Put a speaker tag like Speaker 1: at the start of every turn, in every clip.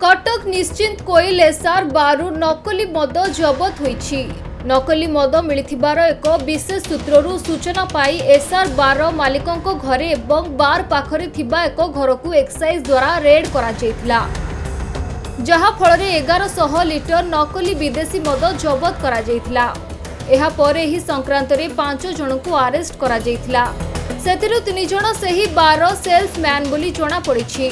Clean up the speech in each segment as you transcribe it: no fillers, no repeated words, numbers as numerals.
Speaker 1: कटक निश्चिंत coil SR बारू नकली मद जबत होईछि। नकली मद मिलिथिबार एक विशेष सूत्ररू सूचना पाई एसआर बार मालिकों घरे एवं बार पाखरे थिबा एक घर को एक्साइज द्वारा रेड करा जायतिला, जहा फल 1100 लिटर नकली विदेशी मद जबत करा जायतिला। एहा परे ही संक्रांत रे 5 जन को अरेस्ट करा जायतिला। सेथिरु 3 जन सही बार सेल्समैन बोली जना पड़िछि।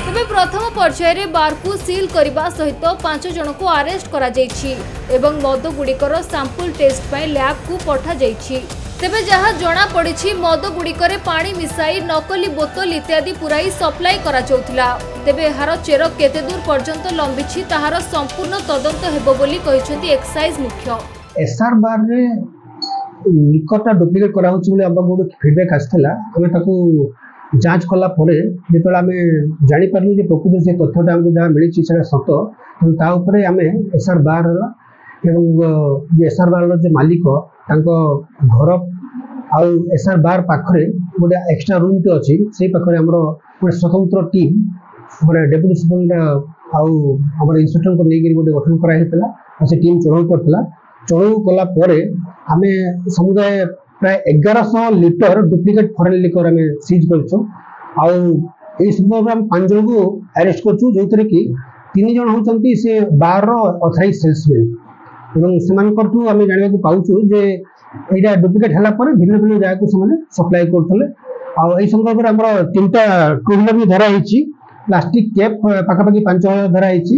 Speaker 1: तबे प्रथम पर्याय रे बार को सील करबा सहित 5 जन को अरेस्ट करा जायछि एवं मद गुड़िकर सैंपल टेस्ट पय लैब को पठा जायछि। तबे जहा जना पड़िछि मद गुड़िकर पानी मिसाई नकली बोतल इत्यादि पुराई सप्लाई करा जाउथिला। तबे एहार चेर केते दूर पर्यंत लंबिछि ताहार संपूर्ण तदंत हेबो बोली कहिसथि एक्साइज मुख्य।
Speaker 2: एसआर बार रे निकटा डुप्लिकेट करा होछि बोली हम गोटे फीडबैक आस्थिला। हमें ताकू जांच कला परे जेतोला हमें जानि पारलु जे प्रकृति से तथ्यटा हमको जहाँ मिली से सत ता उपरे हमें एसआर बार एवं एसआर बार जो मालिक तांको घर आउ एसआर बार पाखरे गोटे एक्स्ट्रा रूम टे अछि से पाखरे हमरो गोटे स्वतंत्र टीम गोटे डेप्यूटी सुपरिटेंडेंट आउ हमर इंस्पेक्टर को लेकर गोटे गठन करा हेतला। से टीम चढ़ाऊ करतला। चढ़ाऊ कला परे हमें समुदाय प्राय 1100 लिटर डुप्लिकेट फॉरेन लिकर हमें सीज करछु। आउ ए संदर्भ हम 5 जन को अरेस्ट करछु, जोतरे कि 3 जन होचंती से बार ऑथराइज सेल्समैन एवं समान करथु हमें जानिबा को पाउछु जे एटा डुप्लिकेट हला परे भिन्न भिन्न जाय को समान सप्लाई करथले। आउ ए संदर्भ रे हमर 3टा टू व्हीलर भी धरा हिची, प्लास्टिक कैप पाखापाखि 5000 धरा हिची,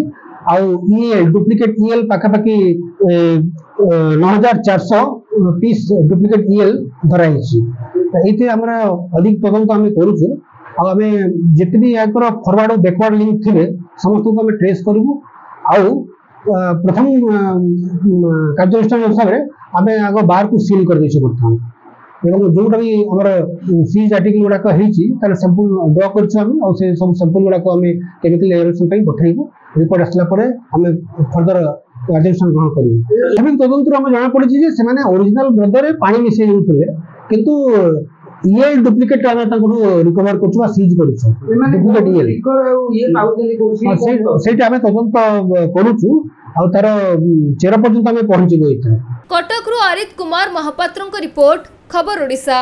Speaker 2: आउ ईएल डुप्लिकेट ईएल पाखापाखि 9400 पीस डुप्लिकेट ईएल धरा हिची। एते हमरा अधिक तदंत हमें करूछु। आ हमें जितने भी याकर फॉरवर्ड और बैकवर्ड लिंक थे समस्त को हमें ट्रेस करूँ। आउ प्रथम कार्यानुष्ठान हिसाब से आम आग बार को सील कर देछु बर्तमान एवं जोटा भी आमर सीज आर्टिकल गुड़ाक होता सैंपल ड्र कर सब सैंपल गुड़ाक आम केमिकल एवल्यूशन पठाइबू। रिपोर्ट आसला आम फर्दर कार्यानुष्ठान ग्रहण करूँ। तदंतर आम जना पड़ी से ओरिजिनल मदरे पानी मिसई देउथिले किंतु ये डुप्लिकेट आम रिकवर कर सीज डुप्लिकेट ये आम तदंत करूँ और तार चेर पर्यंत आम पहुंचबू।
Speaker 1: कटक रु आरित कुमार महापात्र रिपोर्ट, खबर ओडिशा।